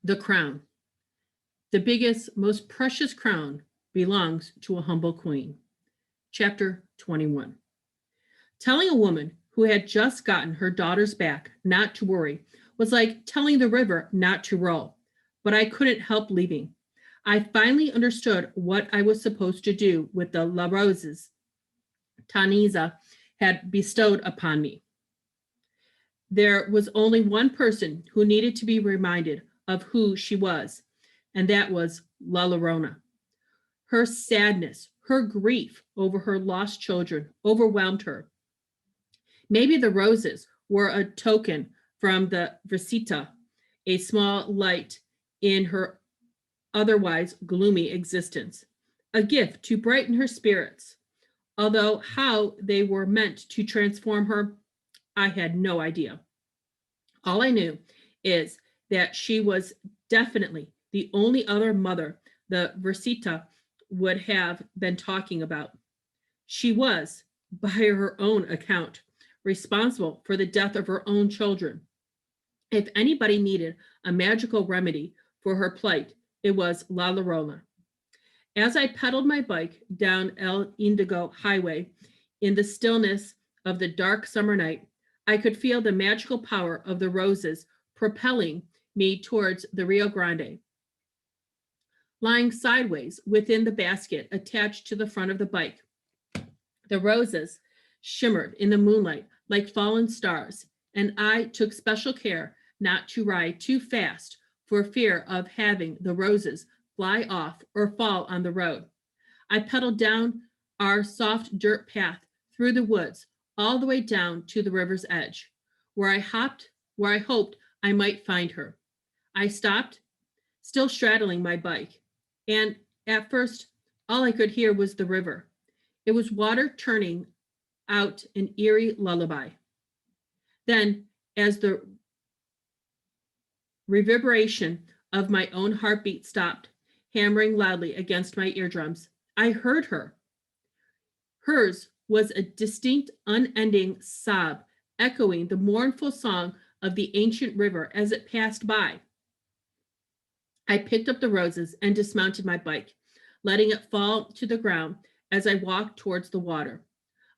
The crown, the biggest, most precious crown, belongs to a humble queen. Chapter 21. Telling a woman who had just gotten her daughters back not to worry was like telling the river not to roll, but I couldn't help leaving. I finally understood what I was supposed to do with the La Roses Taniza had bestowed upon me. There was only one person who needed to be reminded of who she was, and that was La Llorona. Her sadness, her grief over her lost children overwhelmed her. Maybe the roses were a token from the Visita, a small light in her otherwise gloomy existence, a gift to brighten her spirits. Although how they were meant to transform her, I had no idea. All I knew is that she was definitely the only other mother the Versita would have been talking about. She was, by her own account, responsible for the death of her own children. If anybody needed a magical remedy for her plight, it was La Llorona. As I pedaled my bike down El Indigo Highway in the stillness of the dark summer night, I could feel the magical power of the roses propelling me towards the Rio Grande. Lying sideways within the basket attached to the front of the bike, the roses shimmered in the moonlight like fallen stars, and I took special care not to ride too fast for fear of having the roses fly off or fall on the road. I pedaled down our soft dirt path through the woods all the way down to the river's edge, where I hoped I might find her. I stopped, still straddling my bike, and at first all I could hear was the river. It was water turning out an eerie lullaby. Then, as the reverberation of my own heartbeat stopped, hammering loudly against my eardrums, I heard her. Hers was a distinct, unending sob, echoing the mournful song of the ancient river as it passed by. I picked up the roses and dismounted my bike, letting it fall to the ground as I walked towards the water.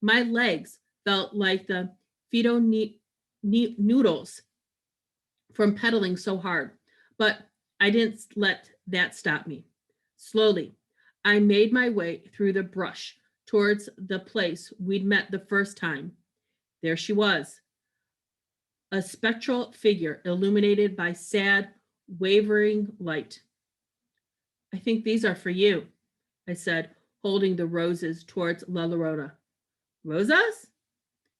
My legs felt like the Fido noodles from pedaling so hard, but I didn't let that stop me. Slowly, I made my way through the brush towards the place we'd met the first time. There she was, a spectral figure illuminated by sad, wavering light. I think these are for you, I said, holding the roses towards La Llorona. Rosas?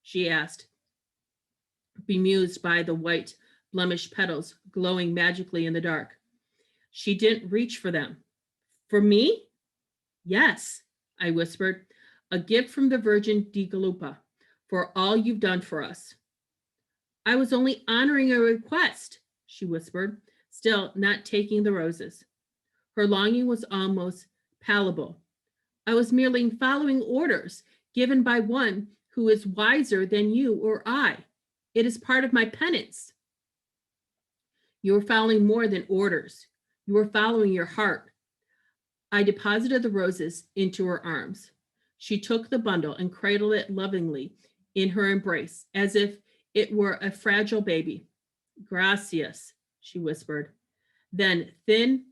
She asked, bemused by the white, blemished petals glowing magically in the dark. She didn't reach for them. For me? Yes, I whispered, a gift from the Virgin de Galupa for all you've done for us. I was only honoring a request, she whispered, still not taking the roses. Her longing was almost palpable. I was merely following orders given by one who is wiser than you or I. It is part of my penance. You are following more than orders. You are following your heart. I deposited the roses into her arms. She took the bundle and cradled it lovingly in her embrace, as if it were a fragile baby. Gracias, she whispered. Then thin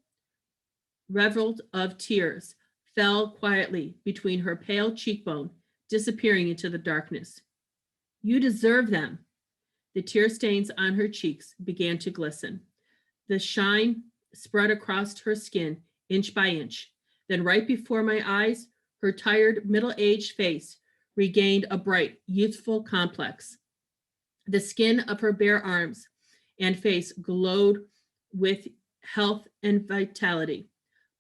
reveled of tears fell quietly between her pale cheekbone, disappearing into the darkness. You deserve them. The tear stains on her cheeks began to glisten. The shine spread across her skin inch by inch. Then right before my eyes, her tired middle-aged face regained a bright, youthful complex. The skin of her bare arms and face glowed with health and vitality.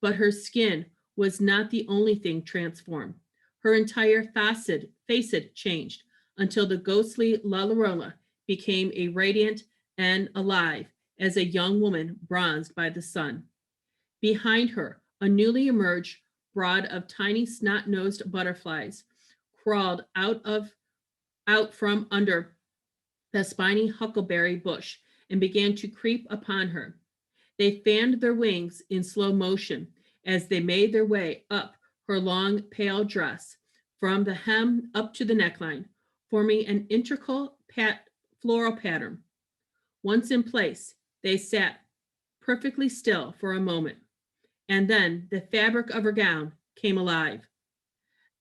But her skin was not the only thing transformed. Her entire facet changed until the ghostly La Llorona became a radiant and alive as a young woman bronzed by the sun. Behind her, a newly emerged brood of tiny snot-nosed butterflies crawled out from under the spiny huckleberry bush and began to creep upon her. They fanned their wings in slow motion as they made their way up her long, pale dress from the hem up to the neckline, forming an integral floral pattern. Once in place, they sat perfectly still for a moment, and then the fabric of her gown came alive.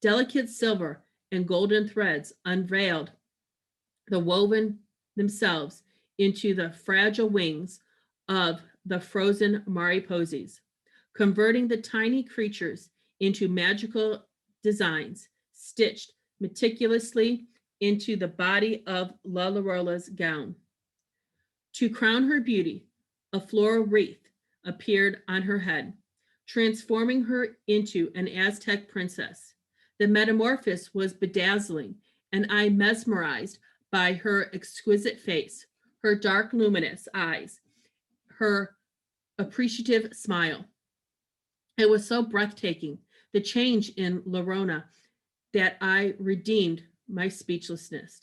Delicate silver and golden threads unveiled the woven themselves into the fragile wings of the frozen Mariposas, converting the tiny creatures into magical designs stitched meticulously into the body of La Llorona's gown. To crown her beauty, a floral wreath appeared on her head, transforming her into an Aztec princess. The metamorphosis was bedazzling, and I mesmerized by her exquisite face, her dark, luminous eyes, her appreciative smile. It was so breathtaking, the change in Llorona, that I redeemed my speechlessness.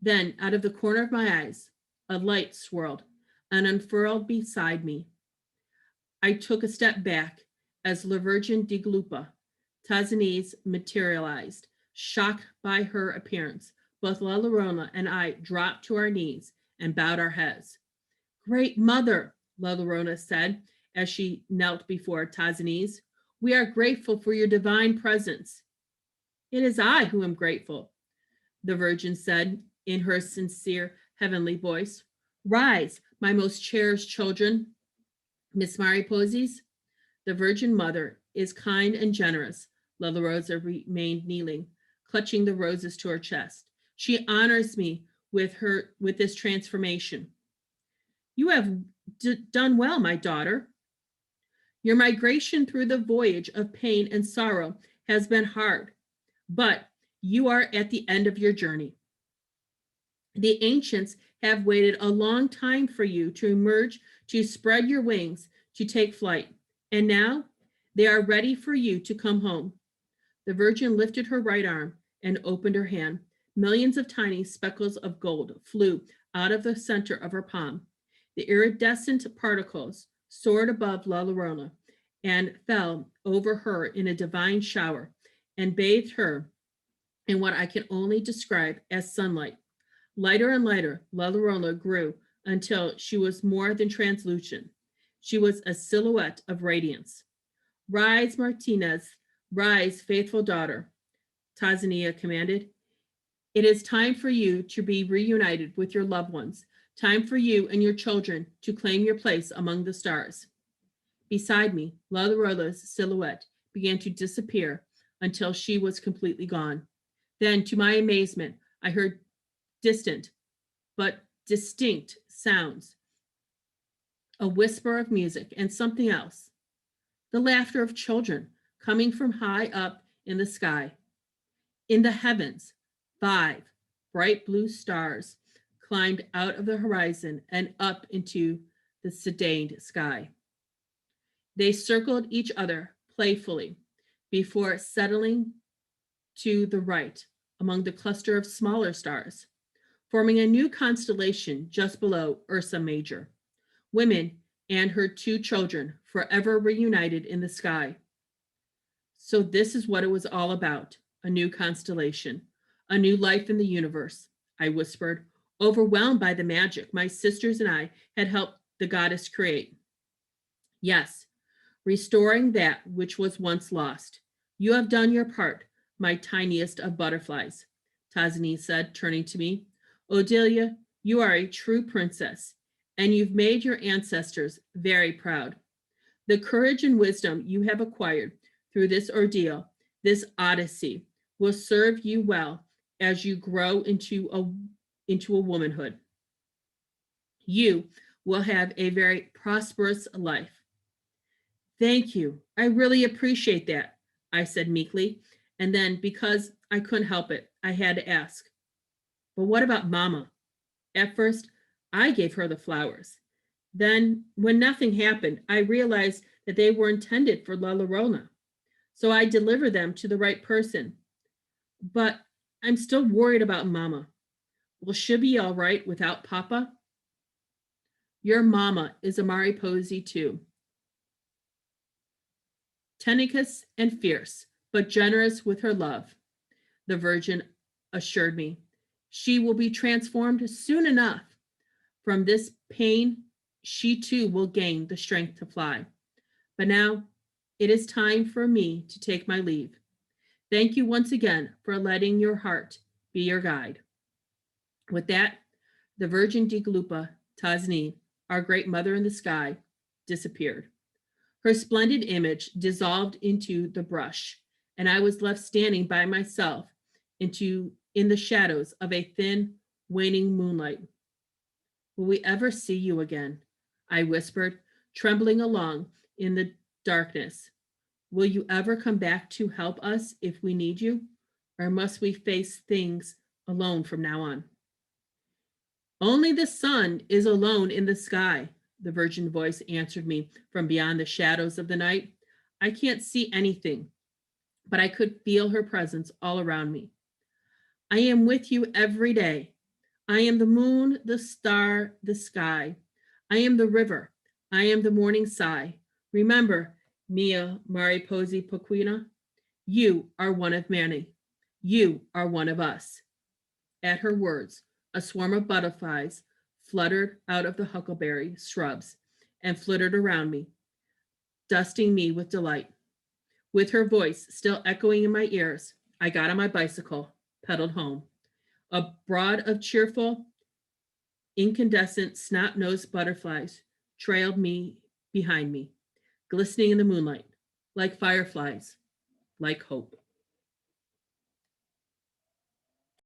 Then, out of the corner of my eyes, a light swirled and unfurled beside me. I took a step back as La Virgin de Glupa, Tazanese, materialized. Shocked by her appearance, both La Llorona and I dropped to our knees and bowed our heads. Great Mother, La Llorona said as she knelt before Tazanese, we are grateful for your divine presence. It is I who am grateful, the Virgin said in her sincere heavenly voice. Rise, my most cherished children. Miss Mariposas, the Virgin Mother is kind and generous. La Llorona remained kneeling, clutching the roses to her chest. She honors me with this transformation. You have done well, my daughter. Your migration through the voyage of pain and sorrow has been hard, but you are at the end of your journey. The ancients have waited a long time for you to emerge, to spread your wings, to take flight, and now they are ready for you to come home. The Virgin lifted her right arm and opened her hand. Millions of tiny speckles of gold flew out of the center of her palm. The iridescent particles soared above La Llorona and fell over her in a divine shower and bathed her in what I can only describe as sunlight. Lighter and lighter, La Llorona grew until she was more than translucent. She was a silhouette of radiance. Rise, Martinez, rise, faithful daughter, Tazania commanded. It is time for you to be reunited with your loved ones. Time for you and your children to claim your place among the stars. Beside me, La Llorona's silhouette began to disappear until she was completely gone. Then, to my amazement, I heard distant but distinct sounds, a whisper of music, and something else. The laughter of children coming from high up in the sky. In the heavens, 5 bright blue stars climbed out of the horizon and up into the sedaned sky. They circled each other playfully before settling to the right among the cluster of smaller stars, forming a new constellation just below Ursa Major. Women and her 2 children forever reunited in the sky. So this is what it was all about, a new constellation, a new life in the universe, I whispered, overwhelmed by the magic my sisters and I had helped the goddess create. Yes, restoring that which was once lost. You have done your part, my tiniest of butterflies, Tazani said, turning to me. Odelia, you are a true princess, and you've made your ancestors very proud. The courage and wisdom you have acquired through this ordeal, this odyssey, will serve you well as you grow into a womanhood. You will have a very prosperous life. Thank you. I really appreciate that, I said meekly. And then, because I couldn't help it, I had to ask, but what about Mama? At first, I gave her the flowers. Then, when nothing happened, I realized that they were intended for La Llorona. So I delivered them to the right person. But I'm still worried about Mama. Will she be all right without Papa? Your mama is a Mariposa too, tenacious and fierce, but generous with her love, the Virgin assured me. She will be transformed soon enough. From this pain, she too will gain the strength to fly. But now it is time for me to take my leave. Thank you once again for letting your heart be your guide. With that, the Virgin de Galupa, Tazni, our great mother in the sky, disappeared. Her splendid image dissolved into the brush, and I was left standing by myself in the shadows of a thin, waning moonlight. Will we ever see you again? I whispered, trembling along in the darkness. Will you ever come back to help us if we need you? Or must we face things alone from now on? Only the sun is alone in the sky, the virgin voice answered me from beyond the shadows of the night. I can't see anything, but I could feel her presence all around me. I am with you every day. I am the moon, the star, the sky. I am the river. I am the morning sigh. Remember, Mia Mariposi Poquina, you are one of many. You are one of us. At her words, a swarm of butterflies fluttered out of the huckleberry shrubs and flittered around me, dusting me with delight. With her voice still echoing in my ears, I got on my bicycle, pedaled home. A brood of cheerful, incandescent, snot-nosed butterflies trailed me behind me, glistening in the moonlight, like fireflies, like hope.